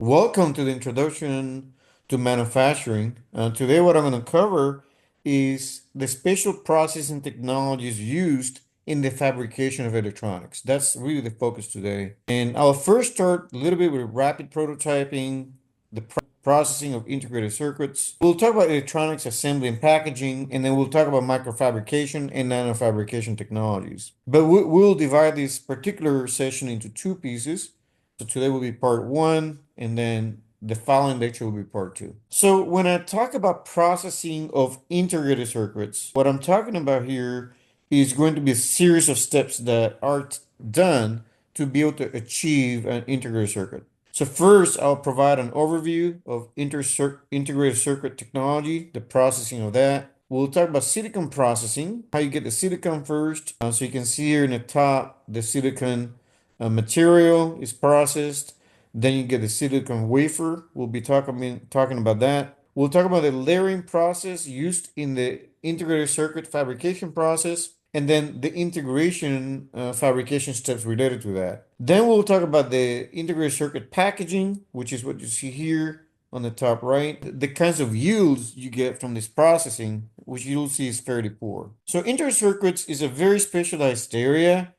Welcome to the introduction to manufacturing. Today, what I'm going to cover is the special processing technologies used in the fabrication of electronics. That's really the focus today. And I'll first start a little bit with rapid prototyping, the processing of integrated circuits. We'll talk about electronics assembly and packaging, and then we'll talk about microfabrication and nanofabrication technologies. But we'll divide this particular session into two pieces. So today will be part one, and then the following lecture will be part two. So when I talk about processing of integrated circuits, what I'm talking about here is going to be a series of steps that are done to be able to achieve an integrated circuit. So first, I'll provide an overview of integrated circuit technology, the processing of that. We'll talk about silicon processing, how you get the silicon first. So you can see here in the top, the silicon material is processed. Then you get the silicon wafer. We'll be talking about that. We'll talk about the layering process used in the integrated circuit fabrication process, and then the integration fabrication steps related to that. Then we'll talk about the integrated circuit packaging, which is what you see here on the top right. The kinds of yields you get from this processing, which you'll see is fairly poor. So integrated circuits is a very specialized area.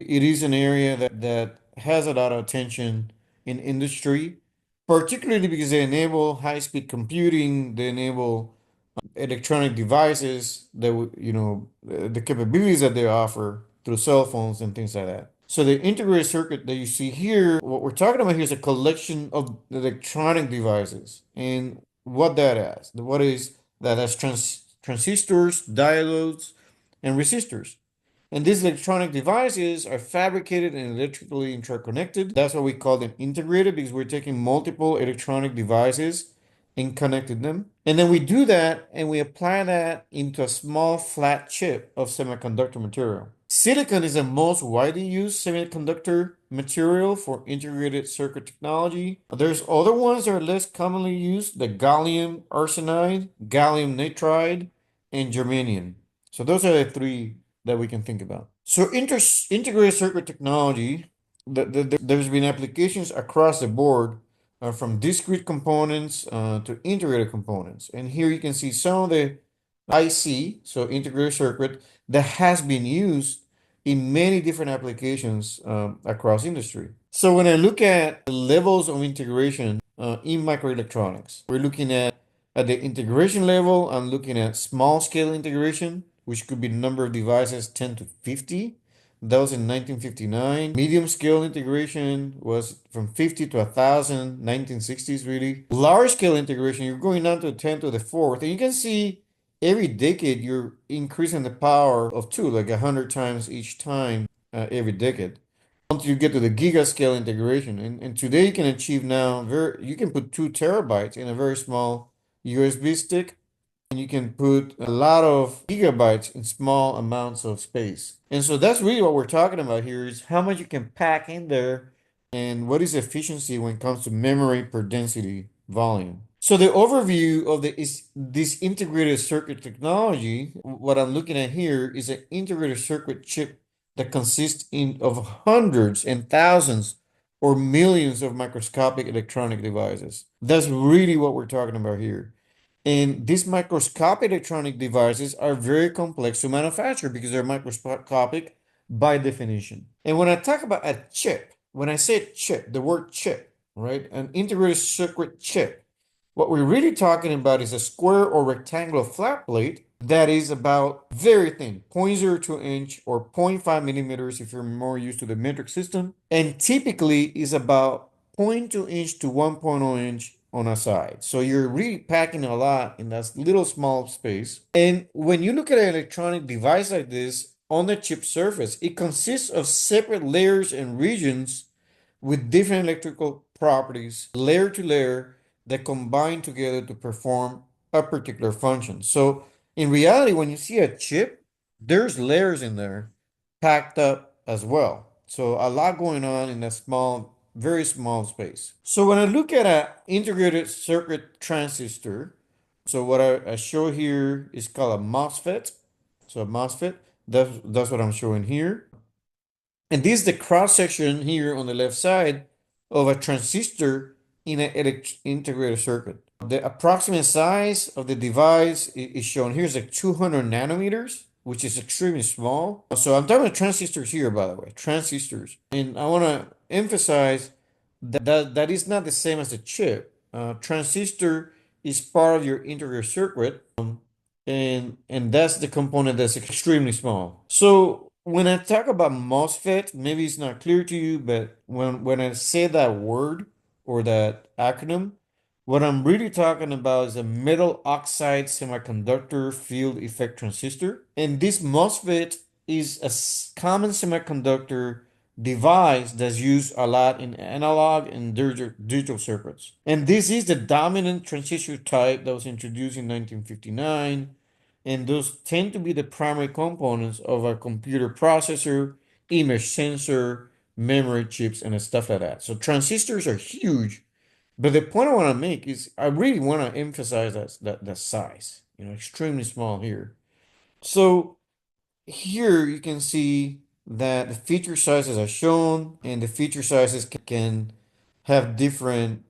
It is an area that has a lot of attention in industry, particularly because they enable high-speed computing, they enable electronic devices that the capabilities that they offer through cell phones and things like that. So the integrated circuit that you see here, what we're talking about here is a collection of electronic devices, and what that has. What is that? Has transistors, diodes, and resistors. And these electronic devices are fabricated and electrically interconnected. That's why we call them integrated, because we're taking multiple electronic devices and connecting them. And then we do that and we apply that into a small flat chip of semiconductor material. Silicon is the most widely used semiconductor material for integrated circuit technology. There's other ones that are less commonly used, the gallium arsenide, gallium nitride, and germanium. So those are the three that we can think about. So integrated circuit technology, there's been applications across the board, from discrete components to integrated components. And here you can see some of the IC, so integrated circuit, that has been used in many different applications across industry. So when I look at the levels of integration in microelectronics, we're looking at the integration level. I'm looking at small scale integration, which could be the number of devices 10 to 50. That was in 1959. Medium scale integration was from 50 to 1,000, 1960s really. Large scale integration, you're going down to 10 to the fourth. And you can see every decade you're increasing the power of two, like 100 times each time every decade, until you get to the giga scale integration. And today you can achieve now, you can put 2 terabytes in a very small USB stick, and you can put a lot of gigabytes in small amounts of space. And so that's really what we're talking about here, is how much you can pack in there and what is efficiency when it comes to memory per density volume. So the overview of this integrated circuit technology, what I'm looking at here is an integrated circuit chip that consists of hundreds and thousands or millions of microscopic electronic devices. That's really what we're talking about here. And these microscopic electronic devices are very complex to manufacture because they're microscopic by definition. And when I talk about a chip, when I say chip, the word chip, right? An integrated circuit chip, what we're really talking about is a square or rectangular flat plate that is about very thin, 0.02 inch or 0.5 millimeters if you're more used to the metric system, and typically is about 0.2 inch to 1.0 inch on a side. So you're really packing a lot in that little small space. And when you look at an electronic device like this on the chip surface, it consists of separate layers and regions with different electrical properties, layer to layer, that combine together to perform a particular function. So in reality, when you see a chip, there's layers in there packed up as well. So a lot going on in that small, very small space. So when I look at an integrated circuit transistor, so what I show here is called a MOSFET. So a MOSFET, that's what I'm showing here. And this is the cross section here on the left side of a transistor in an integrated circuit. The approximate size of the device is shown here is like 200 nanometers, which is extremely small. So I'm talking about transistors here, by the way, transistors. And I want to emphasize that is not the same as a chip. Transistor is part of your integrated circuit, and that's the component that's extremely small. So when I talk about MOSFET, maybe it's not clear to you, but when I say that word or that acronym, what I'm really talking about is a metal oxide semiconductor field effect transistor. And this MOSFET is a common semiconductor device that's used a lot in analog and digital circuits. And this is the dominant transistor type that was introduced in 1959. And those tend to be the primary components of a computer processor, image sensor, memory chips, and stuff like that. So transistors are huge. But the point I want to make is I really want to emphasize that size, extremely small here. So here you can see that the feature sizes are shown, and the feature sizes can have different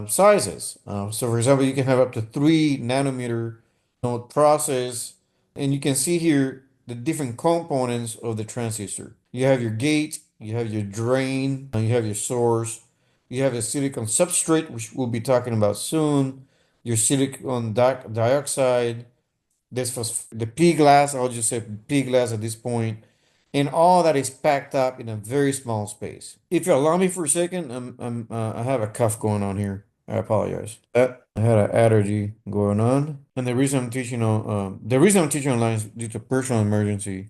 sizes. So for example, you can have up to 3 nanometer node process, and you can see here the different components of the transistor. You have your gate, you have your drain, you have your source, you have the silicon substrate, which we'll be talking about soon, your silicon dioxide, this was the P glass, I'll just say P glass at this point, and all that is packed up in a very small space. If you allow me for a second, I have a cough going on here. I apologize. I had an allergy going on, and the reason I'm teaching online is due to personal emergency.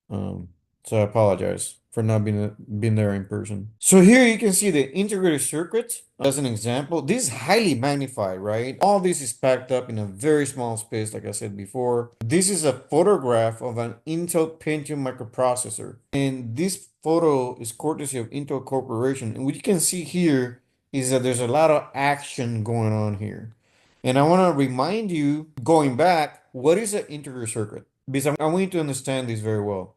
Um, so I apologize for not being there in person. So here you can see the integrated circuit as an example. This is highly magnified, right? All this is packed up in a very small space, like I said before. This is a photograph of an Intel Pentium microprocessor. And this photo is courtesy of Intel Corporation. And what you can see here is that there's a lot of action going on here. And I want to remind you, going back, what is an integrated circuit? Because I want you to understand this very well.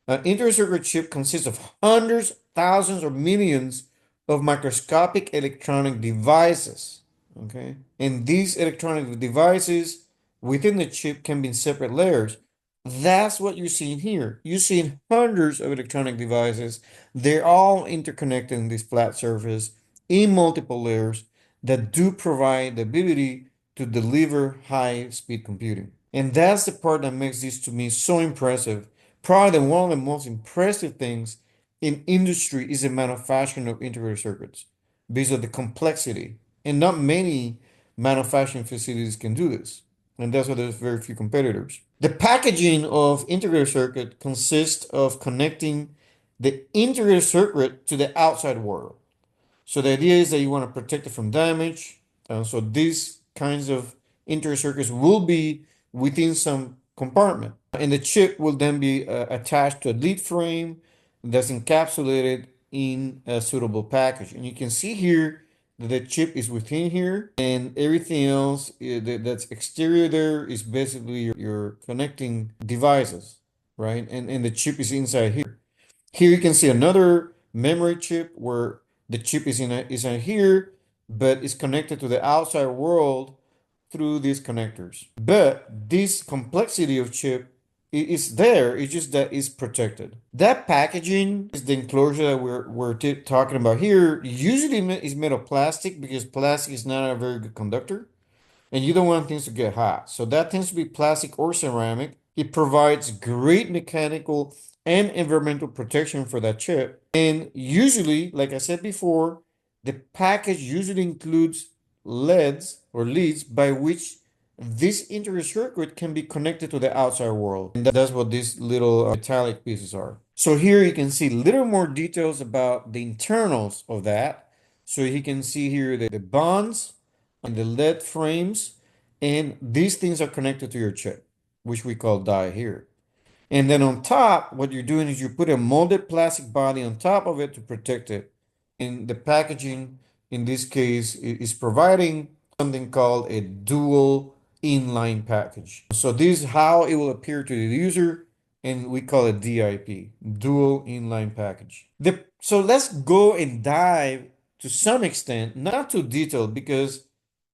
An integrated circuit chip consists of hundreds, thousands, or millions of microscopic electronic devices. Okay. And these electronic devices within the chip can be in separate layers. That's what you're seeing here. You're seeing hundreds of electronic devices. They're all interconnected in this flat surface in multiple layers that do provide the ability to deliver high-speed computing. And that's the part that makes this to me so impressive. Probably one of the most impressive things in industry is the manufacturing of integrated circuits because of the complexity. And not many manufacturing facilities can do this. And that's why there's very few competitors. The packaging of integrated circuit consists of connecting the integrated circuit to the outside world. So the idea is that you want to protect it from damage. So these kinds of integrated circuits will be within some compartment. And the chip will then be attached to a lead frame that's encapsulated in a suitable package. And you can see here that the chip is within here, and everything else that's exterior there is basically your connecting devices, right? And the chip is inside here. Here you can see another memory chip where the chip is in here, but it's connected to the outside world through these connectors. But this complexity of chip is there. It's just that it's protected. That packaging is the enclosure that we're talking about here. Usually is made of plastic because plastic is not a very good conductor, and you don't want things to get hot. So that tends to be plastic or ceramic. It provides great mechanical and environmental protection for that chip. And usually, like I said before, the package usually includes LEDs or leads by which this integrated circuit can be connected to the outside world. And that's what these little metallic pieces are. So here you can see little more details about the internals of that. So you can see here the bonds and the LED frames, and these things are connected to your chip, which we call die here. And then on top, what you're doing is you put a molded plastic body on top of it to protect it. And the packaging, in this case, is providing something called a dual inline package. So this is how it will appear to the user, and we call it DIP, dual inline package. So let's go and dive to some extent, not too detailed, because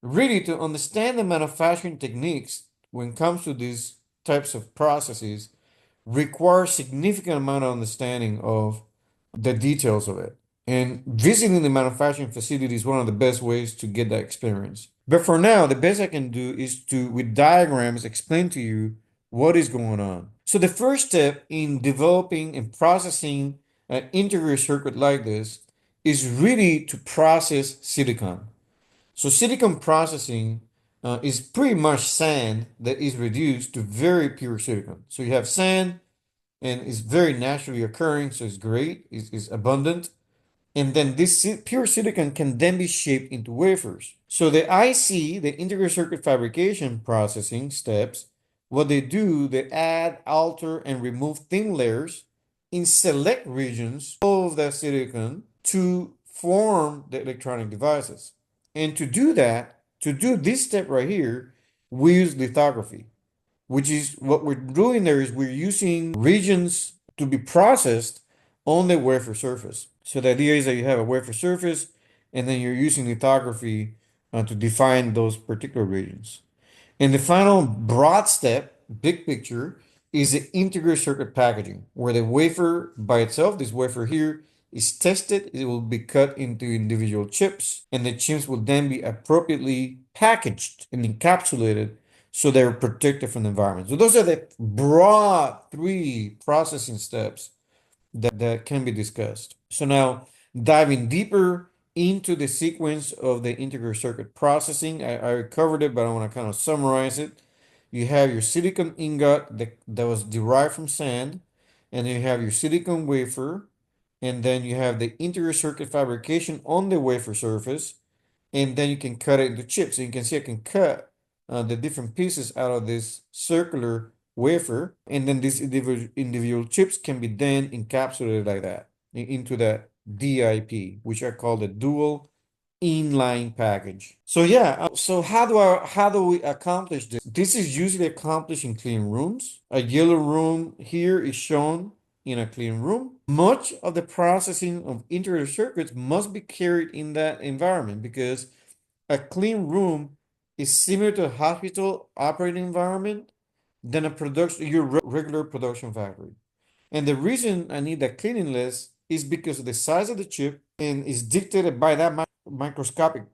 really to understand the manufacturing techniques when it comes to these types of processes requires significant amount of understanding of the details of it. And visiting the manufacturing facility is one of the best ways to get that experience. But for now, the best I can do is to, with diagrams, explain to you what is going on. So the first step in developing and processing an integrated circuit like this is really to process silicon. So silicon processing is pretty much sand that is reduced to very pure silicon. So you have sand, and it's very naturally occurring, so it's great, it's abundant. And then this pure silicon can then be shaped into wafers. So the IC, the integrated circuit fabrication processing steps, what they do, they add, alter, and remove thin layers in select regions of that silicon to form the electronic devices. And to do that, to do this step right here, we use lithography, which is what we're doing there is we're using regions to be processed on the wafer surface. So the idea is that you have a wafer surface and then you're using lithography to define those particular regions. And the final broad step, big picture, is the integrated circuit packaging, where the wafer by itself, this wafer here, is tested. It will be cut into individual chips, and the chips will then be appropriately packaged and encapsulated so they're protected from the environment. So those are the broad three processing steps that can be discussed. So now diving deeper into the sequence of the integrated circuit processing, I covered it, but I want to kind of summarize it. You have your silicon ingot that was derived from sand, and then you have your silicon wafer, and then you have the integrated circuit fabrication on the wafer surface, and then you can cut it into chips. So you can see I can cut the different pieces out of this circular wafer, and then these individual chips can be then encapsulated like that into that DIP, which I call the dual inline package. So yeah, so how do we accomplish this? This is usually accomplished in clean rooms. A yellow room here is shown in a clean room. Much of the processing of integrated circuits must be carried in that environment because a clean room is similar to a hospital operating environment than a production your regular production factory. And the reason I need that cleanliness is because of the size of the chip and is dictated by that microscopic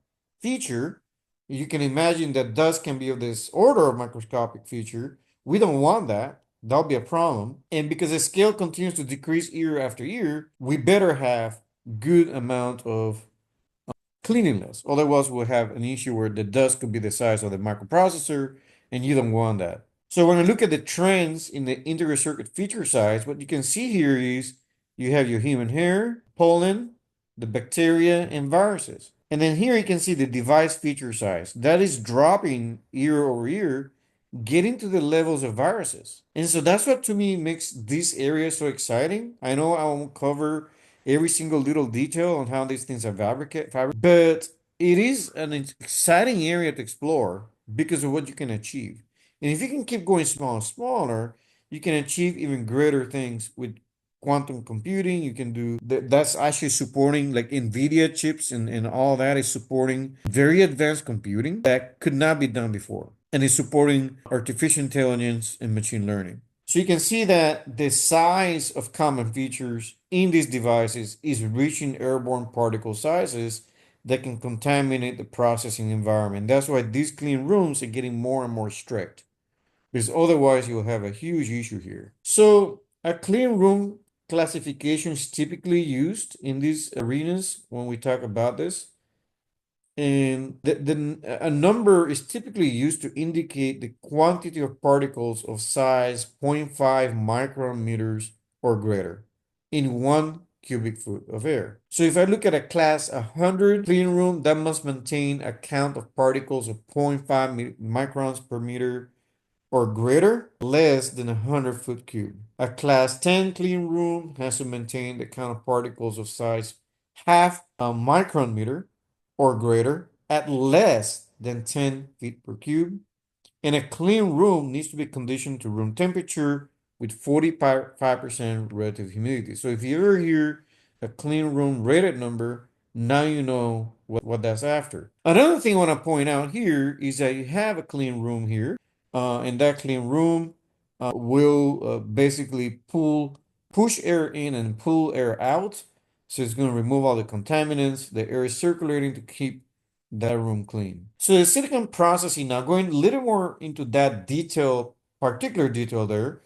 feature. You can imagine that dust can be of this order of microscopic feature. We don't want that. That'll be a problem. And because the scale continues to decrease year after year, we better have good amount of cleanliness. Otherwise, we'll have an issue where the dust could be the size of the microprocessor, and you don't want that. So when I look at the trends in the integrated circuit feature size, what you can see here is you have your human hair, pollen, the bacteria, and viruses. And then here you can see the device feature size. That is dropping year over year, getting to the levels of viruses. And so that's what to me makes this area so exciting. I know I won't cover every single little detail on how these things are fabricated, but it is an exciting area to explore because of what you can achieve. And if you can keep going smaller and smaller, you can achieve even greater things with quantum computing. You can do that's actually supporting like NVIDIA chips and all that is supporting very advanced computing that could not be done before. And is supporting artificial intelligence and machine learning. So you can see that the size of common features in these devices is reaching airborne particle sizes that can contaminate the processing environment. That's why these clean rooms are getting more and more strict, because otherwise you'll have a huge issue here. So a clean room classification is typically used in these arenas when we talk about this. And a number is typically used to indicate the quantity of particles of size 0.5 micrometers or greater in 1 cubic foot of air. So if I look at a class 100 clean room, that must maintain a count of particles of 0.5 microns per meter or greater, less than 100 foot cube. A class 10 clean room has to maintain the count of particles of size half a micron meter or greater at less than 10 feet per cube. And a clean room needs to be conditioned to room temperature with 45% relative humidity. So if you ever hear a clean room rated number, Now you know what that's after. Another thing I want to point out here is that you have a clean room here, and that clean room will basically push air in and pull air out. So it's going to remove all the contaminants. The air is circulating to keep that room clean. So the silicon processing, now going a little more into that detail, particular detail there.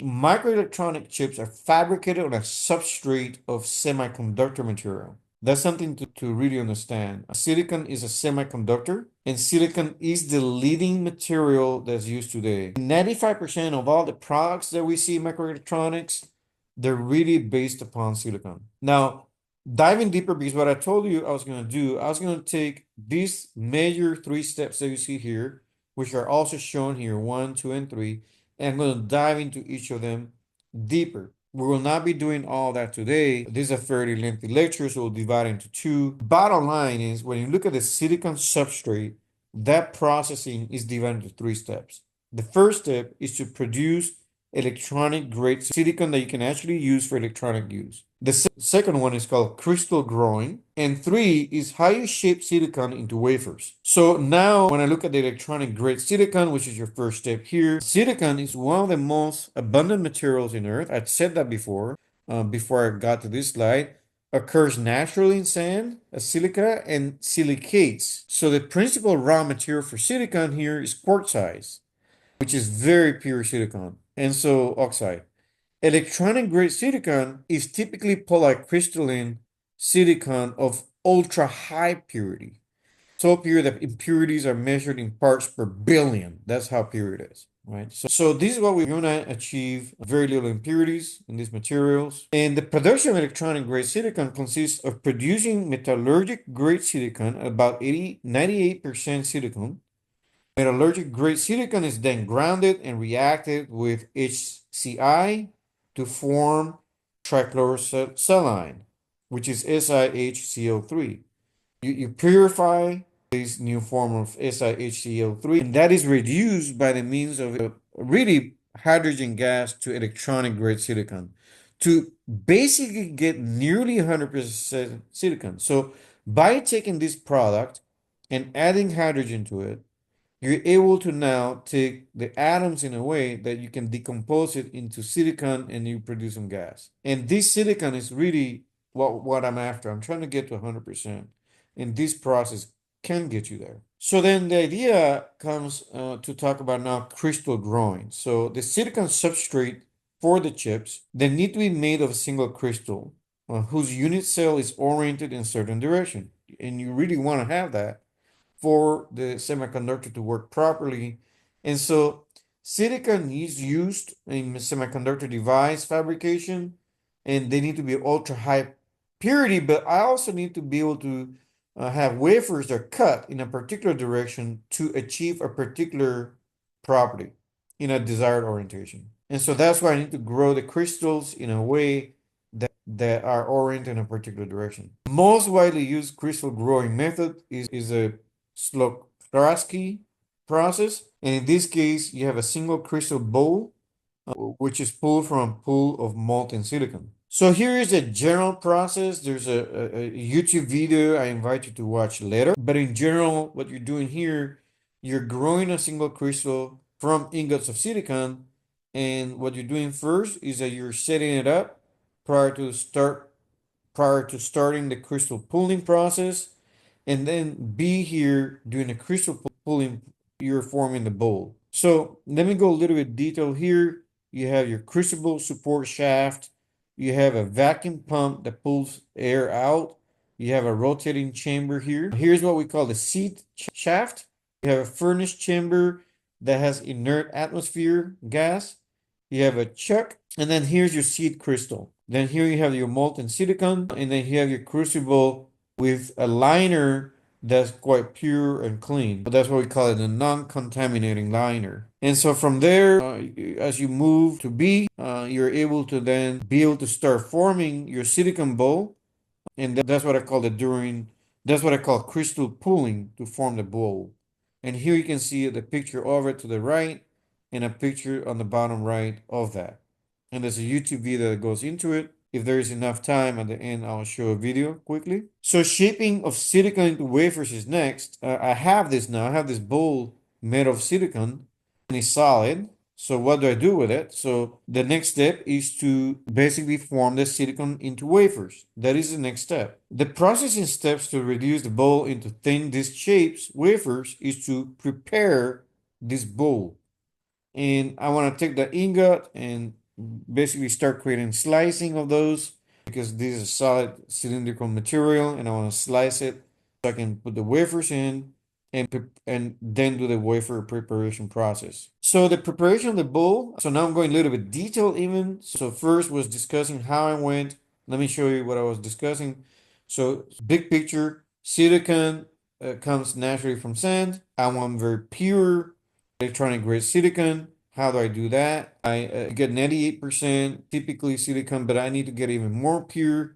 Microelectronic chips are fabricated on a substrate of semiconductor material. That's something to really understand. Silicon is a semiconductor, and silicon is the leading material that's used today. 95% of all the products that we see in microelectronics, they're really based upon silicon. Now, diving deeper, because what I told you I was going to do, I was going to take these major three steps that you see here, which are also shown here, 1, 2, and 3, and I'm going to dive into each of them deeper. We will not be doing all that today. This is a fairly lengthy lecture, so we'll divide into two. Bottom line is when you look at the silicon substrate, that processing is divided into three steps. The first step is to produce electronic grade silicon that you can actually use for electronic use. The second one is called crystal growing. And three is how you shape silicon into wafers. So now when I look at the electronic grade silicon, which is your first step here, silicon is one of the most abundant materials in Earth. I'd said that before I got to this slide. Occurs naturally in sand, silica, and silicates. So the principal raw material for silicon here is quartzite, which is very pure silicon, and so oxide. Electronic grade silicon is typically polycrystalline silicon of ultra high purity. So pure that impurities are measured in parts per billion. That's how pure it is, right? So this is what we're going to achieve very little impurities in these materials. And the production of electronic grade silicon consists of producing metallurgic grade silicon, about 98% silicon. Metallurgic grade silicon is then grounded and reacted with HCI to form trichlorosilane, which is SiHCO3. You purify this new form of SiHCO3, and that is reduced by the means of really hydrogen gas to electronic grade silicon to basically get nearly 100% silicon. So by taking this product and adding hydrogen to it, you're able to now take the atoms in a way that you can decompose it into silicon and you produce some gas. And this silicon is really what I'm after. I'm trying to get to 100%. And this process can get you there. So then the idea comes to talk about now crystal growing. So the silicon substrate for the chips, they need to be made of a single crystal whose unit cell is oriented in a certain direction. And you really want to have that for the semiconductor to work properly. And so silicon is used in semiconductor device fabrication, and they need to be ultra high purity, but I also need to be able to have wafers that are cut in a particular direction to achieve a particular property in a desired orientation. And so that's why I need to grow the crystals in a way that are oriented in a particular direction. Most widely used crystal growing method is a Slokowski process. And in this case, you have a single crystal bowl, which is pulled from a pool of molten silicon. So here is a general process. There's a YouTube video I invite you to watch later. But in general, what you're doing here, you're growing a single crystal from ingots of silicon. And what you're doing first is that you're setting it up prior to starting the crystal pulling process. And then B here, doing a crystal pulling, you're forming the bowl. So let me go a little bit detail here. You have your crucible support shaft. You have a vacuum pump that pulls air out. You have a rotating chamber here. Here's what we call the seed shaft. You have a furnace chamber that has inert atmosphere gas. You have a chuck, and then here's your seed crystal. Then here you have your molten silicon, and then you have your crucible with a liner that's quite pure and clean. That's what we call it, a non-contaminating liner. And so from there, as you move to B, you're able to then be able to start forming your silicon bowl. And that's what I call that's what I call crystal pulling to form the bowl. And here you can see the picture of it to the right and a picture on the bottom right of that. And there's a YouTube video that goes into it. If there is enough time at the end, I'll show a video quickly. So shaping of silicon into wafers is next. I have this now. I have this bowl made of silicon and it's solid. So what do I do with it? So the next step is to basically form the silicon into wafers. That is the next step. The processing steps to reduce the bowl into thin disc shapes, wafers, is to prepare this bowl. And I want to take the ingot and basically start creating slicing of those because this is a solid cylindrical material and I want to slice it so I can put the wafers in and then do the wafer preparation process. So the preparation of the bowl. So now I'm going a little bit detailed even. So first was discussing how I went. Let me show you what I was discussing. So big picture, silicon comes naturally from sand. I want very pure electronic grade silicon. How do I do that? I get 98% typically silicon, but I need to get even more pure.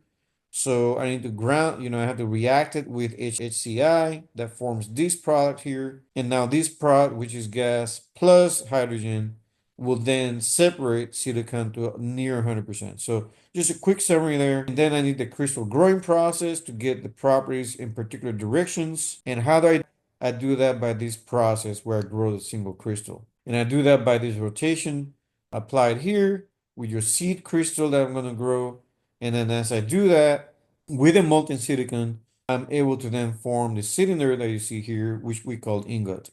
So I need to ground, I have to react it with HCI that forms this product here. And now this product, which is gas plus hydrogen, will then separate silicon to near 100%. So just a quick summary there. And then I need the crystal growing process to get the properties in particular directions. And how do I do that by this process where I grow the single crystal. And I do that by this rotation applied here with your seed crystal that I'm going to grow. And then as I do that with a molten silicon, I'm able to then form the cylinder that you see here, which we call ingot.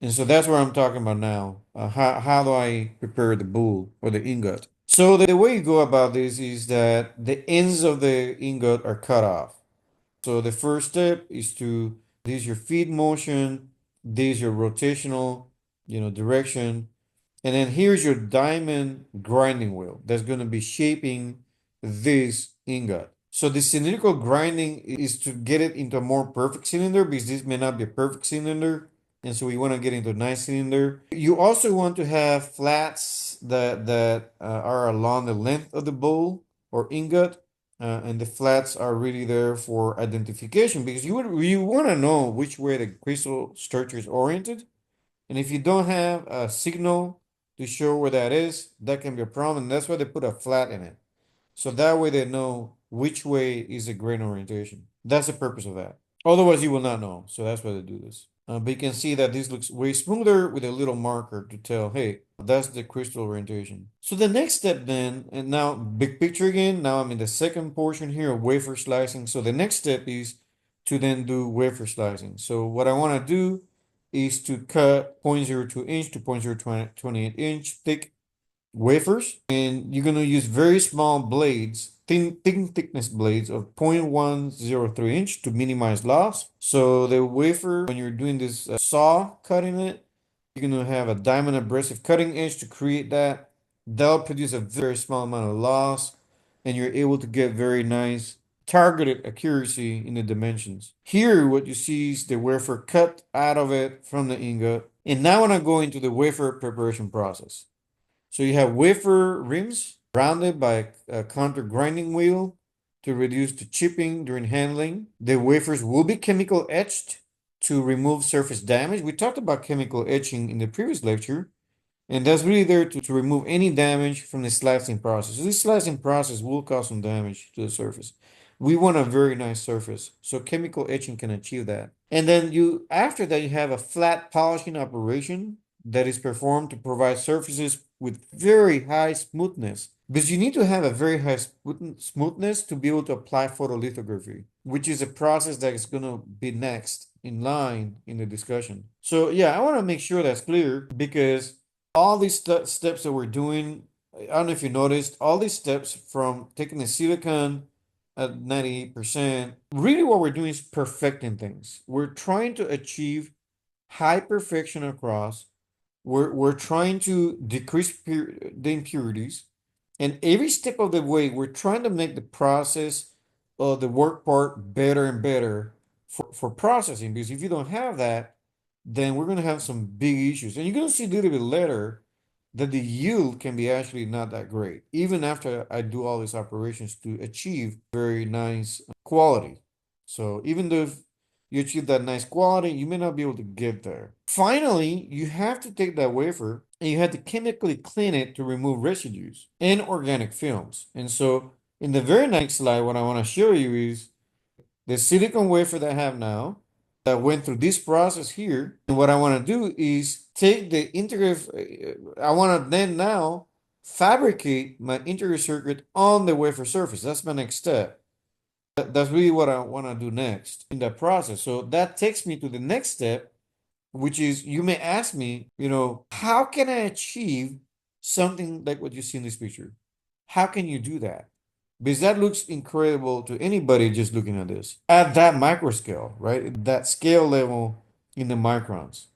And so that's what I'm talking about now. How do I prepare the bowl or the ingot? So the way you go about this is that the ends of the ingot are cut off. So the first step is to, this is your feed motion, this is your rotational, direction. And then here's your diamond grinding wheel that's going to be shaping this ingot. So the cylindrical grinding is to get it into a more perfect cylinder because this may not be a perfect cylinder. And so we want to get into a nice cylinder. You also want to have flats that are along the length of the bowl or ingot. And the flats are really there for identification because you want to know which way the crystal structure is oriented. And if you don't have a signal to show where that is, that can be a problem. And that's why they put a flat in it. So that way they know which way is the grain orientation. That's the purpose of that. Otherwise, you will not know. So that's why they do this. But you can see that this looks way smoother with a little marker to tell, hey, that's the crystal orientation. So the next step then, and now big picture again, now I'm in the second portion here of wafer slicing. So the next step is to then do wafer slicing. So what I want to do is to cut 0.02 inch to 0.028 inch thick wafers, and you're going to use very small blades, thin thickness blades of 0.103 inch to minimize loss. So the wafer, when you're doing this saw cutting it, you're going to have a diamond abrasive cutting edge to create that. That'll produce a very small amount of loss, and you're able to get very nice targeted accuracy in the dimensions. Here, what you see is the wafer cut out of it from the ingot. And now when I go into the wafer preparation process. So you have wafer rims rounded by a counter grinding wheel to reduce the chipping during handling. The wafers will be chemical etched to remove surface damage. We talked about chemical etching in the previous lecture, and that's really there to remove any damage from the slicing process. So this slicing process will cause some damage to the surface. We want a very nice surface, so chemical etching can achieve that. And then after that, you have a flat polishing operation that is performed to provide surfaces with very high smoothness. Because you need to have a very high smoothness to be able to apply photolithography, which is a process that is going to be next in line in the discussion. So yeah, I want to make sure that's clear because all these steps that we're doing, I don't know if you noticed, all these steps from taking the silicon at 98%, really what we're doing is perfecting things. We're trying to achieve high perfection across. We're trying to decrease the impurities. And every step of the way, we're trying to make the process of the work part better and better for processing. Because if you don't have that, then we're going to have some big issues. And you're going to see a little bit later that the yield can be actually not that great, even after I do all these operations to achieve very nice quality. So even though if you achieve that nice quality, you may not be able to get there. Finally, you have to take that wafer and you have to chemically clean it to remove residues and organic films. And so In the very next slide, what I want to show you is the silicon wafer that I have now that went through this process here. And what I want to do is take the integrated, I want to then now fabricate my integrated circuit on the wafer surface. That's my next step. That's really what I want to do next in that process. So that takes me to the next step, which is you may ask me, how can I achieve something like what you see in this picture? How can you do that? Because that looks incredible to anybody just looking at this at that micro scale, right? That scale level in the microns.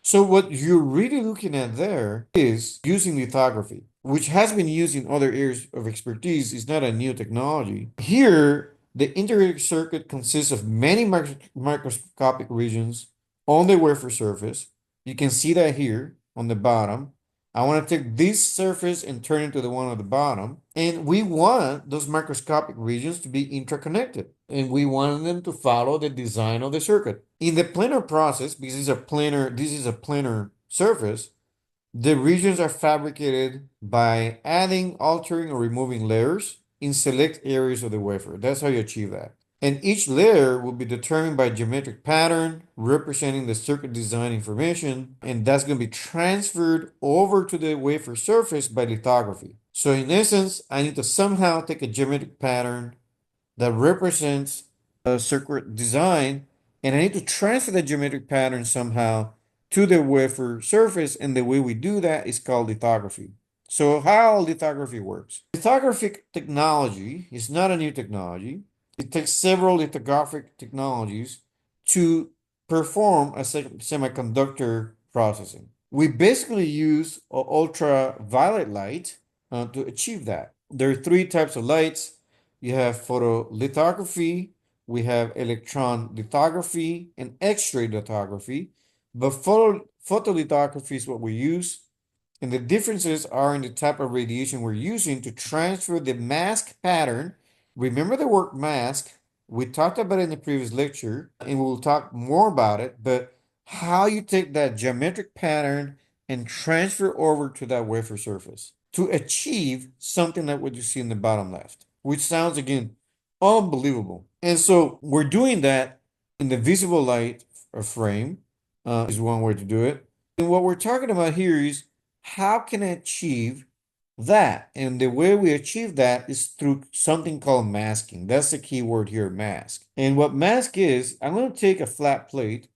So what you're really looking at there is using lithography, which has been used in other areas of expertise. It's not a new technology. Here, the integrated circuit consists of many microscopic regions on the wafer surface. You can see that here on the bottom. I want to take this surface and turn it to the one at the bottom. And we want those microscopic regions to be interconnected. And we want them to follow the design of the circuit. In the planar process, because this is a planar surface, the regions are fabricated by adding, altering, or removing layers in select areas of the wafer. That's how you achieve that. And each layer will be determined by geometric pattern representing the circuit design information, and that's going to be transferred over to the wafer surface by lithography. So in essence, I need to somehow take a geometric pattern that represents a circuit design, and I need to transfer the geometric pattern somehow to the wafer surface, and the way we do that is called lithography. So how lithography works? Lithography technology is not a new technology. It takes several lithographic technologies to perform a semiconductor processing. We basically use ultraviolet light to achieve that. There are three types of lights. You have photolithography, we have electron lithography, and X-ray lithography. But photolithography is what we use, and the differences are in the type of radiation we're using to transfer the mask pattern. Remember the word mask? We talked about it in the previous lecture, and we'll talk more about it, but how you take that geometric pattern and transfer over to that wafer surface to achieve something like what you see in the bottom left, which sounds, again, unbelievable. And so we're doing that in the visible light frame, is one way to do it. And what we're talking about here is how can I achieve that? And the way we achieve that is through something called masking. That's the key word here, mask. And what mask is, I'm going to take a flat plate,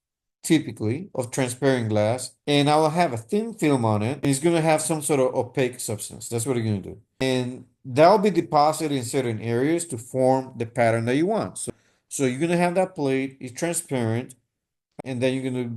typically of transparent glass, and I will have a thin film on it, and it's going to have some sort of opaque substance. That's what it's going to do. And that'll be deposited in certain areas to form the pattern that you want. So you're going to have that plate, it's transparent, and then you're gonna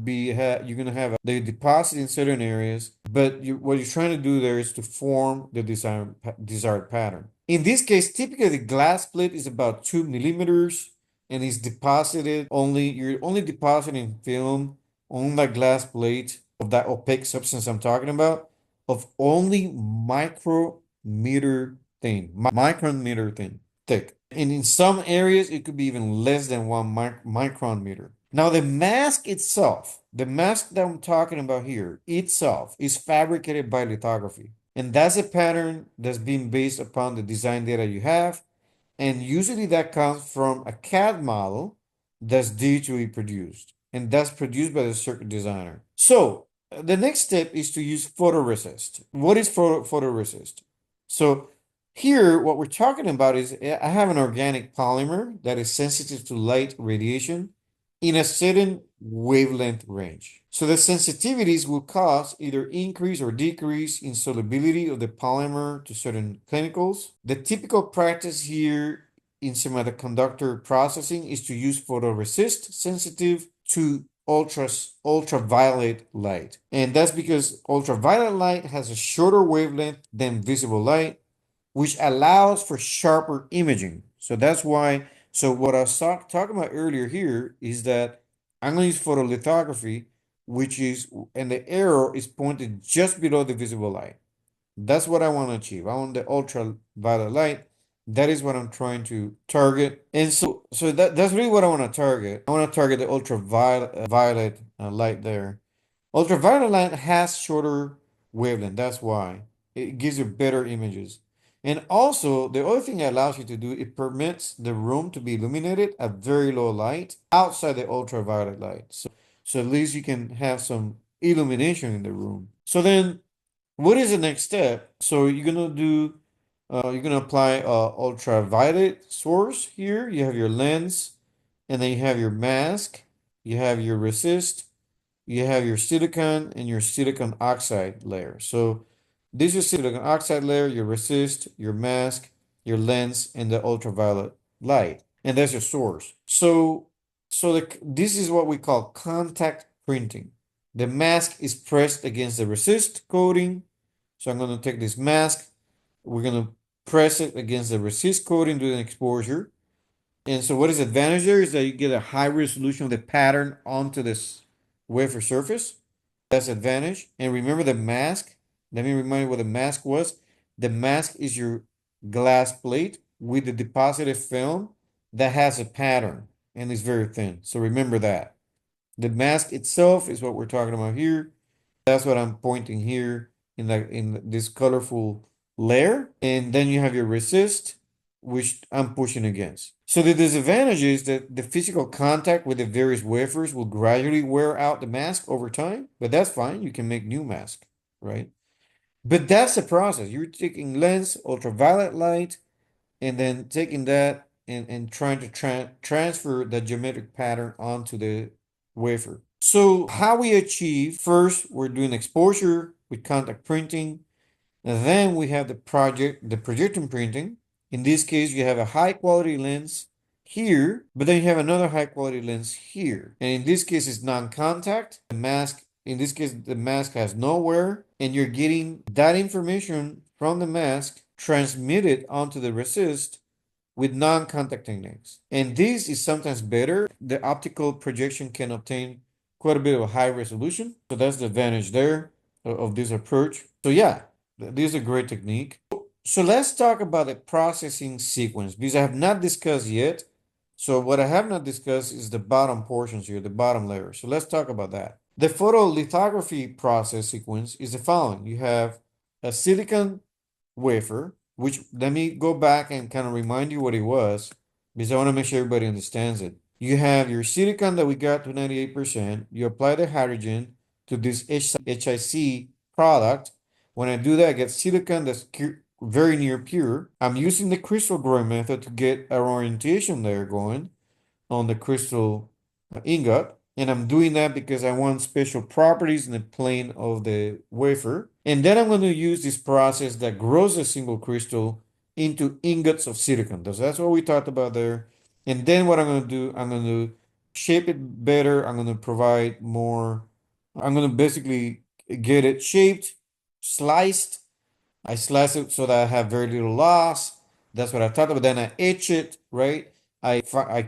have the deposit in certain areas, but what you're trying to do there is to form the desired pattern. In this case, typically the glass plate is about 2 millimeters and is deposited you're only depositing film on that glass plate of that opaque substance I'm talking about, of only micrometer thin, micron thin thick. And in some areas, it could be even less than 1 micron meter. Now, the mask that I'm talking about here itself is fabricated by lithography. And that's a pattern that's being based upon the design data you have. And usually that comes from a CAD model that's digitally produced. And that's produced by the circuit designer. So the next step is to use photoresist. What is photoresist? So here, what we're talking about is I have an organic polymer that is sensitive to light radiation in a certain wavelength range. So the sensitivities will cause either increase or decrease in solubility of the polymer to certain chemicals. The typical practice here in semiconductor processing is to use photoresist sensitive to ultraviolet light. And that's because ultraviolet light has a shorter wavelength than visible light, which allows for sharper imaging. So that's why, so what I was talking about earlier here is that I'm going to use photolithography, which is, and the arrow is pointed just below the visible light. That's what I want to achieve. I want the ultraviolet light. That is what I'm trying to target. And so that's really what I want to target. I want to target the ultraviolet light there. Ultraviolet light has shorter wavelength. That's why. It gives you better images. And also, the other thing it allows you to do, it permits the room to be illuminated at very low light outside the ultraviolet light. So at least you can have some illumination in the room. So then, what is the next step? So you're gonna apply ultraviolet source here. You have your lens, and then you have your mask. You have your resist, you have your silicon and your silicon oxide layer. So this is silicon oxide layer, your resist, your mask, your lens, and the ultraviolet light. And that's your source. This is what we call contact printing. The mask is pressed against the resist coating. So I'm going to take this mask. We're going to press it against the resist coating, do an exposure. And so what is the advantage there is that you get a high resolution of the pattern onto this wafer surface. That's advantage. And remember the mask. Let me remind you what the mask was. The mask is your glass plate with the deposited film that has a pattern and is very thin. So remember that. The mask itself is what we're talking about here. That's what I'm pointing here in this colorful layer. And then you have your resist, which I'm pushing against. So the disadvantage is that the physical contact with the various wafers will gradually wear out the mask over time, but that's fine. You can make new mask, right? But that's the process. You're taking lens, ultraviolet light, and then taking that and trying to transfer the geometric pattern onto the wafer. So how we achieve, first, we're doing exposure with contact printing. And then we have the projection printing. In this case, you have a high quality lens here, but then you have another high quality lens here. And in this case, it's non-contact. The mask, in this case, the mask has no wear, and you're getting that information from the mask transmitted onto the resist with non-contact techniques. And this is sometimes better. The optical projection can obtain quite a bit of a high resolution. So that's the advantage there of this approach. So yeah, this is a great technique. So let's talk about the processing sequence because I have not discussed yet. So what I have not discussed is the bottom portions here, the bottom layer. So let's talk about that. The photolithography process sequence is the following. You have a silicon wafer, which let me go back and kind of remind you what it was, because I want to make sure everybody understands it. You have your silicon that we got to 98%. You apply the hydrogen to this HIC product. When I do that, I get silicon that's very near pure. I'm using the crystal growing method to get our orientation layer going on the crystal ingot. And I'm doing that because I want special properties in the plane of the wafer. And then I'm going to use this process that grows a single crystal into ingots of silicon. So that's what we talked about there. And then what I'm going to do, I'm going to shape it better. I'm going to provide more. I'm going to basically get it shaped, sliced. I slice it so that I have very little loss. That's what I talked about. Then I etch it, right? I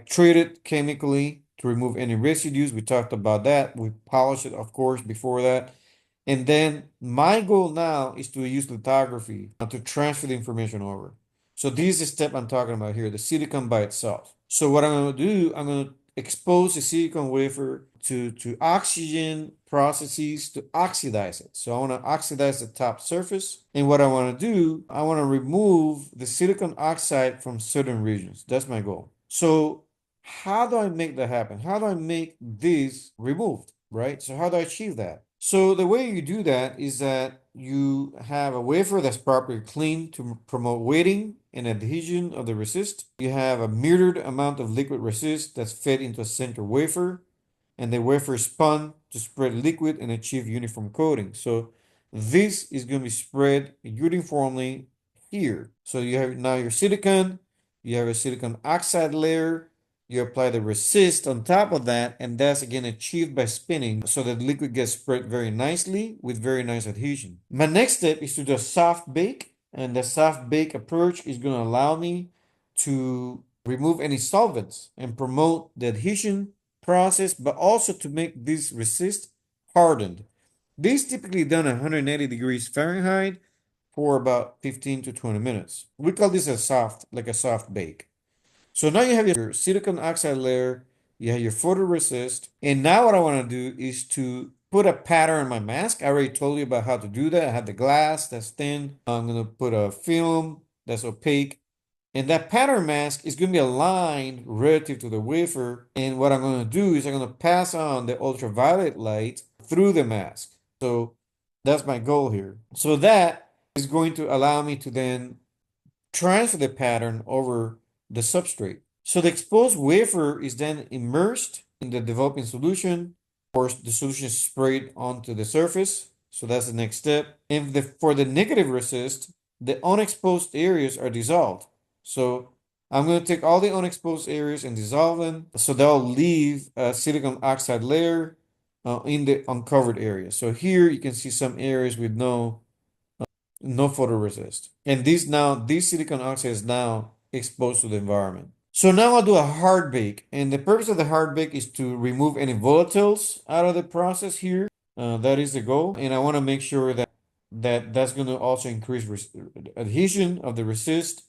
treat it chemically to remove any residues. We talked about that. We polish it, of course, before that. And then my goal now is to use lithography to transfer the information over. So this is the step I'm talking about here, the silicon by itself. So what I'm going to do, I'm going to expose the silicon wafer to oxygen processes to oxidize it. So I want to oxidize the top surface. And what I want to do, I want to remove the silicon oxide from certain regions. That's my goal. So how do I make that happen? How do I make this removed, right? So how do I achieve that? So the way you do that is that you have a wafer that's properly cleaned to promote weighting and adhesion of the resist. You have a metered amount of liquid resist that's fed into a center wafer, and the wafer is spun to spread liquid and achieve uniform coating. So this is going to be spread uniformly here. So you have now your silicon, you have a silicon oxide layer, you apply the resist on top of that, and that's again achieved by spinning so that the liquid gets spread very nicely with very nice adhesion. My next step is to do a soft bake, and the soft bake approach is going to allow me to remove any solvents and promote the adhesion process, but also to make this resist hardened. This is typically done at 180 degrees Fahrenheit for about 15 to 20 minutes. We call this like a soft bake. So now you have your silicon oxide layer, you have your photoresist, and now what I want to do is to put a pattern on my mask. I already told you about how to do that. I have the glass that's thin. I'm going to put a film that's opaque. And that pattern mask is going to be aligned relative to the wafer. And what I'm going to do is I'm going to pass on the ultraviolet light through the mask. So that's my goal here. So that is going to allow me to then transfer the pattern over the substrate. So the exposed wafer is then immersed in the developing solution, or the solution is sprayed onto the surface. So that's the next step. And for the negative resist, the unexposed areas are dissolved. So I'm going to take all the unexposed areas and dissolve them. So they'll leave a silicon oxide layer in the uncovered area. So here you can see some areas with no photoresist. And this silicon oxide is now exposed to the environment. So now I'll do a hard bake. And the purpose of the hard bake is to remove any volatiles out of the process here. That is the goal. And I want to make sure that's going to also increase adhesion of the resist,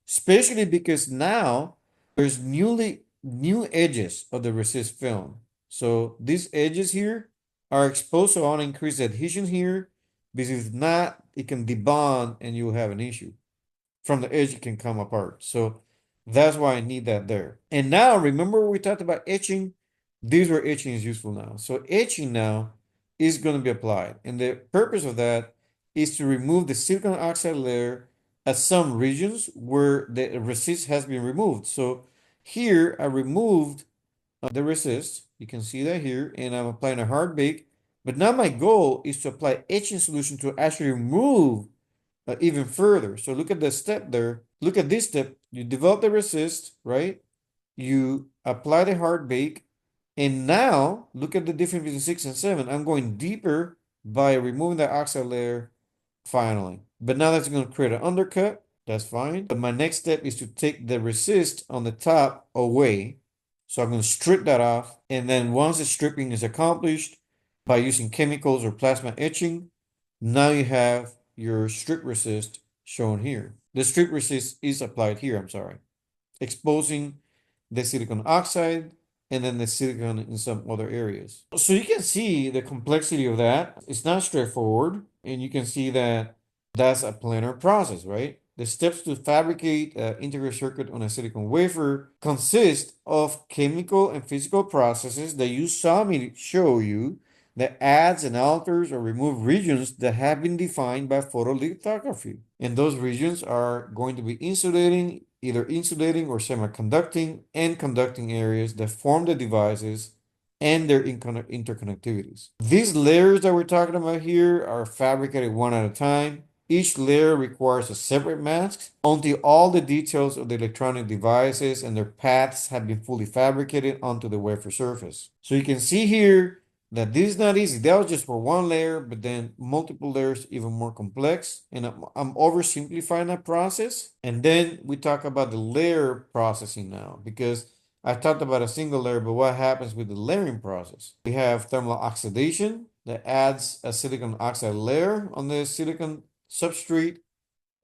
especially because now there's new edges of the resist film. So these edges here are exposed, so I want to increase the adhesion here, because if not, it can debond and you'll have an issue. From the edge, it can come apart. So that's why I need that there. And now, remember we talked about etching? This is where etching is useful now. So etching now is going to be applied. And the purpose of that is to remove the silicon oxide layer at some regions where the resist has been removed. So here I removed the resist. You can see that here, and I'm applying a hard bake. But now my goal is to apply etching solution to actually remove even further. So look at the step there. Look at this step. You develop the resist, right? You apply the hard bake. And now look at the difference between 6 and 7. I'm going deeper by removing the oxide layer finally. But now that's going to create an undercut. That's fine. But my next step is to take the resist on the top away. So I'm going to strip that off. And then once the stripping is accomplished by using chemicals or plasma etching, now you have your strip resist shown here. The strip resist is applied here, I'm sorry, exposing the silicon oxide and then the silicon in some other areas. So you can see the complexity of that. It's not straightforward, and you can see that that's a planar process, right? The steps to fabricate an integrated circuit on a silicon wafer consist of chemical and physical processes that you saw me show you that adds and alters or remove regions that have been defined by photolithography. And those regions are going to be insulating, either insulating or semiconducting and conducting areas that form the devices and their interconnectivities. These layers that we're talking about here are fabricated one at a time. Each layer requires a separate mask until all the details of the electronic devices and their paths have been fully fabricated onto the wafer surface. So you can see here that this is not easy. That was just for one layer, but then multiple layers, even more complex. And I'm oversimplifying that process. And then we talk about the layer processing now, because I talked about a single layer, but what happens with the layering process? We have thermal oxidation that adds a silicon oxide layer on the silicon substrate,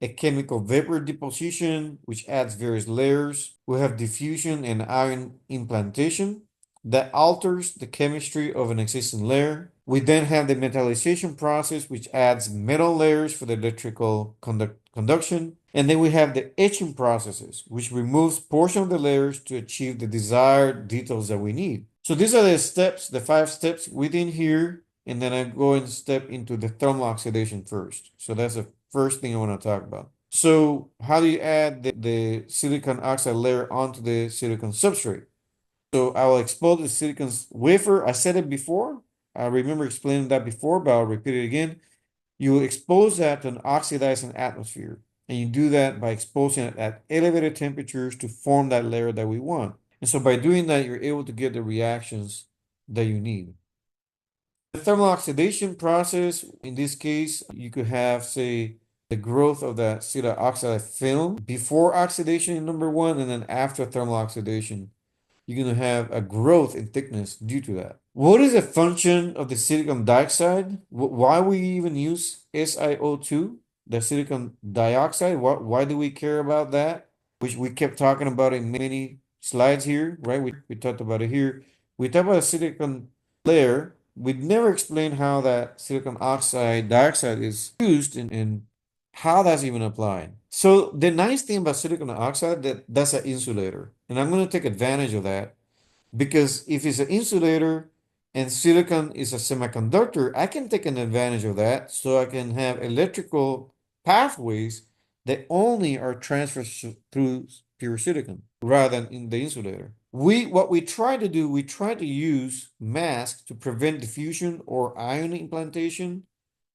a chemical vapor deposition, which adds various layers. We have diffusion and ion implantation that alters the chemistry of an existing layer. We then have the metallization process, which adds metal layers for the electrical conduction. And then we have the etching processes, which removes portion of the layers to achieve the desired details that we need. So these are the steps, the 5 steps within here. And then I go and step into the thermal oxidation first. So that's the first thing I want to talk about. So how do you add the silicon oxide layer onto the silicon substrate? So I will expose the silicon wafer. I said it before. I remember explaining that before, but I'll repeat it again. You expose that to an oxidizing atmosphere. And you do that by exposing it at elevated temperatures to form that layer that we want. And so by doing that, you're able to get the reactions that you need. The thermal oxidation process, in this case, you could have, say, the growth of the silicon oxide film before oxidation in number 1, and then after thermal oxidation you're going to have a growth in thickness due to that. What is the function of the silicon dioxide? Why we even use SiO2, the silicon dioxide? Why do we care about that? Which we kept talking about in many slides here, right? We talked about it here. We talked about a silicon layer. We never explained how that silicon oxide dioxide is used in How that's even applied. So the nice thing about silicon dioxide that's an insulator, and I'm going to take advantage of that because if it's an insulator and silicon is a semiconductor, I can take an advantage of that so I can have electrical pathways that only are transferred through pure silicon rather than in the insulator. What we try to do, we try to use masks to prevent diffusion or ion implantation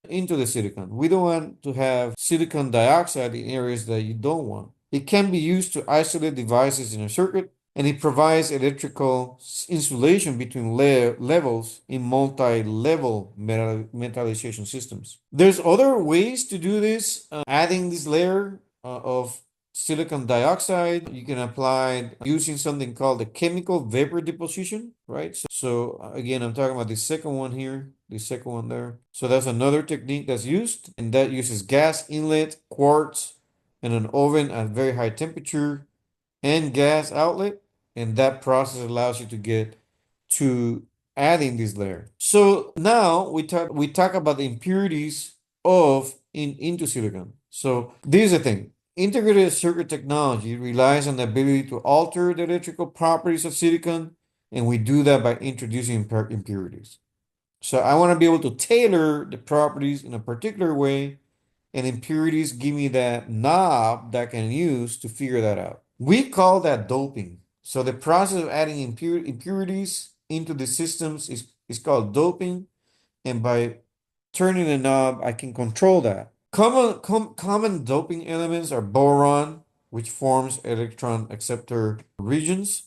into the silicon. We don't want to have silicon dioxide in areas that you don't want. It can be used to isolate devices in a circuit, and it provides electrical insulation between levels in multi-level metallization systems. There's other ways to do this, adding this layer of silicon dioxide. You can apply using something called the chemical vapor deposition, right? So again, I'm talking about the second one here, the second one there. So that's another technique that's used, and that uses gas inlet, quartz, and an oven at very high temperature and gas outlet, and that process allows you to get to adding this layer. So now we talk about the impurities of into silicon. So this is the thing. Integrated circuit technology relies on the ability to alter the electrical properties of silicon, and we do that by introducing impurities. So I want to be able to tailor the properties in a particular way, and impurities give me that knob that I can use to figure that out. We call that doping. So the process of adding impurities into the systems is called doping, and by turning the knob, I can control that. Common doping elements are boron, which forms electron acceptor regions,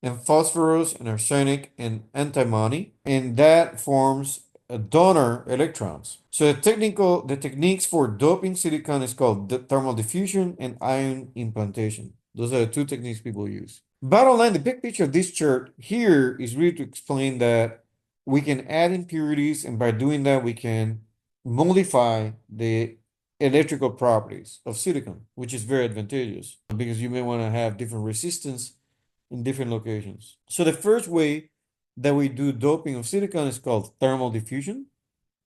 and phosphorus and arsenic and antimony, and that forms donor electrons. So the techniques for doping silicon is called thermal diffusion and ion implantation. Those are the two techniques people use. Bottom line, the big picture of this chart here is really to explain that we can add impurities, and by doing that, we can modify the electrical properties of silicon, which is very advantageous because you may want to have different resistance in different locations. So the first way that we do doping of silicon is called thermal diffusion.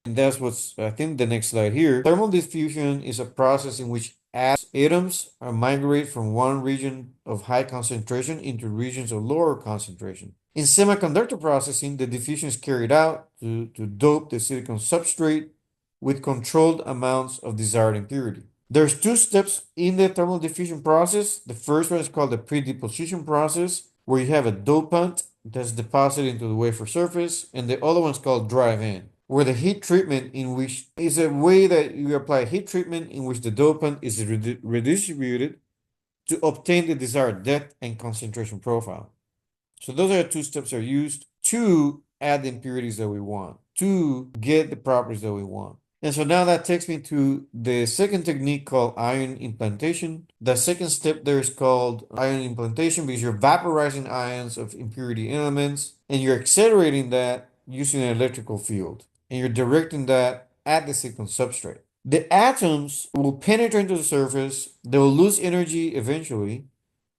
And that's what's, I think, the next slide here. Thermal diffusion is a process in which atoms are migrate from one region of high concentration into regions of lower concentration. In semiconductor processing, the diffusion is carried out to dope the silicon substrate with controlled amounts of desired impurity. There's two steps in the thermal diffusion process. The first one is called the pre-deposition process, where you have a dopant that's deposited into the wafer surface, and the other one's called drive-in, where the heat treatment in which is a way that you apply heat treatment in which the dopant is redistributed to obtain the desired depth and concentration profile. So those are the two steps that are used to add the impurities that we want, to get the properties that we want. And so now that takes me to the second technique called ion implantation. The second step there is called ion implantation because you're vaporizing ions of impurity elements and you're accelerating that using an electrical field. And you're directing that at the silicon substrate. The atoms will penetrate into the surface, they will lose energy eventually,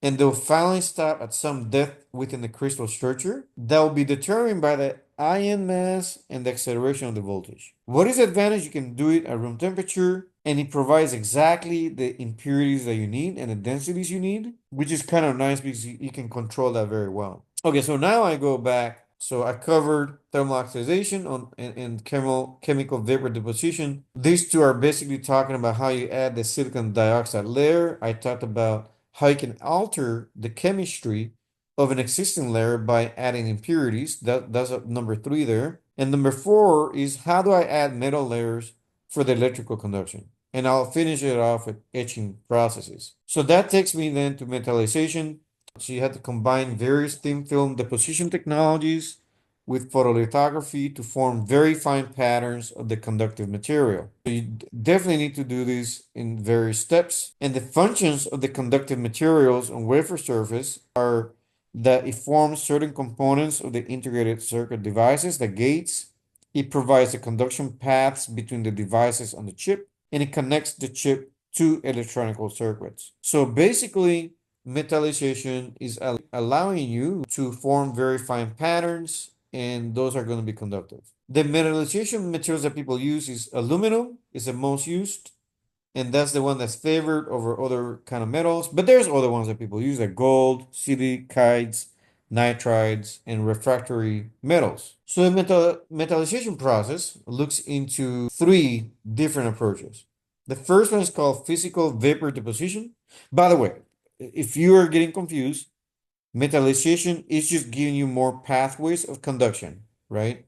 and they'll finally stop at some depth within the crystal structure that will be determined by the ion mass and the acceleration of the voltage. What is the advantage? You can do it at room temperature, and it provides exactly the impurities that you need and the densities you need, which is kind of nice because you can control that very well. Okay, so now I go back. So I covered thermal oxidation and chemical vapor deposition. These two are basically talking about how you add the silicon dioxide layer. I talked about how you can alter the chemistry of an existing layer by adding impurities. That's number 3 there. And number 4 is how do I add metal layers for the electrical conduction? And I'll finish it off with etching processes. So that takes me then to metallization. So you have to combine various thin film deposition technologies with photolithography to form very fine patterns of the conductive material. So you definitely need to do this in various steps. And the functions of the conductive materials on wafer surface are that it forms certain components of the integrated circuit devices, the gates. It provides the conduction paths between the devices on the chip, and it connects the chip to electronic circuits. So basically, metallization is allowing you to form very fine patterns, and those are going to be conductive. The metallization materials that people use is aluminum is the most used. and that's the one that's favored over other kind of metals. But there's other ones that people use like gold, silicates, nitrides, and refractory metals. So the metallization process looks into three different approaches. The first one is called physical vapor deposition. By the way, if you are getting confused, metallization is just giving you more pathways of conduction, right?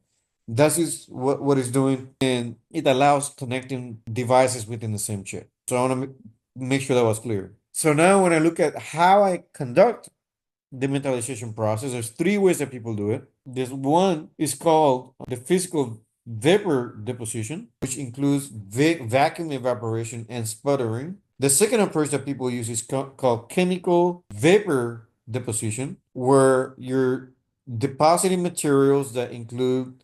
That is what it's doing, and it allows connecting devices within the same chip. So I want to make sure that was clear. So now when I look at how I conduct the metallization process, there's three ways that people do it. This one is called the physical vapor deposition, which includes vacuum evaporation and sputtering. The second approach that people use is called chemical vapor deposition, where you're depositing materials that include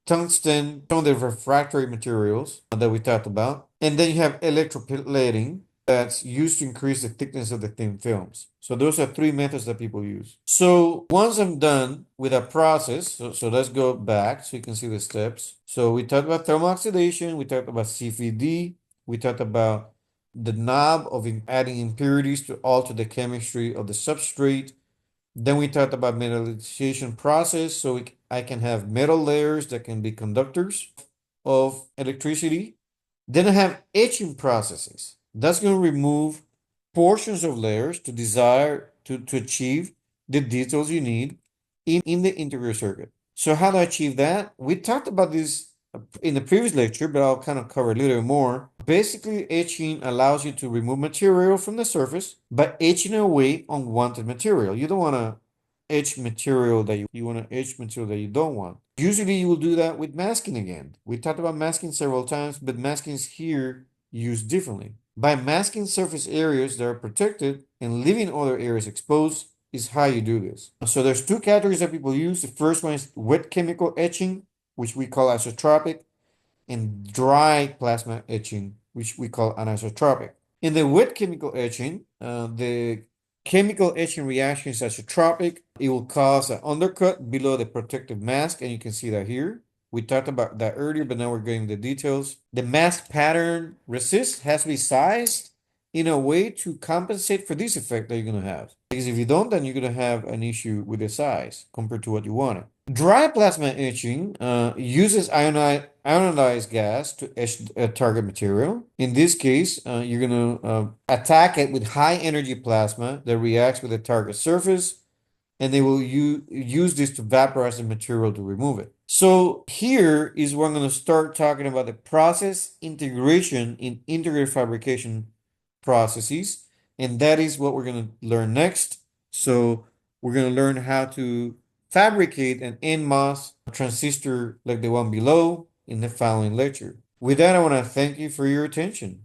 tungsten, some of the refractory materials that we talked about. And then you have electroplating that's used to increase the thickness of the thin films. So those are three methods that people use. So once I'm done with a process, so let's go back so you can see the steps. So we talked about thermal oxidation, we talked about CVD, we talked about the knob of adding impurities to alter the chemistry of the substrate. Then we talked about metallization process, so I can have metal layers that can be conductors of electricity. Then I have etching processes. That's going to remove portions of layers to achieve the details you need in the integrated circuit. So how do I achieve that? We talked about this in the previous lecture, but I'll kind of cover a little more. Basically, etching allows you to remove material from the surface by etching away unwanted material. You don't want to etch material that you want to etch material that you don't want. Usually you will do that with masking again. We talked about masking several times, but masking is here used differently. By masking surface areas that are protected and leaving other areas exposed is how you do this. So there's two categories that people use. The first one is wet chemical etching, which we call isotropic, and dry plasma etching, which we call anisotropic. In the wet chemical etching, the chemical etching reaction is isotropic. It will cause an undercut below the protective mask, and you can see that here. We talked about that earlier, but now we're getting the details. The mask pattern resist has to be sized in a way to compensate for this effect that you're going to have. Because if you don't, then you're going to have an issue with the size compared to what you wanted. Dry plasma etching uses ionized gas to etch a target material. In this case, you're going to attack it with high energy plasma that reacts with the target surface, and they will use this to vaporize the material to remove it. So here is where I'm going to start talking about the process integration in integrated fabrication processes, and that is what we're going to learn next. So we're going to learn how to fabricate an NMOS transistor like the one below in the following lecture. With that, I want to thank you for your attention.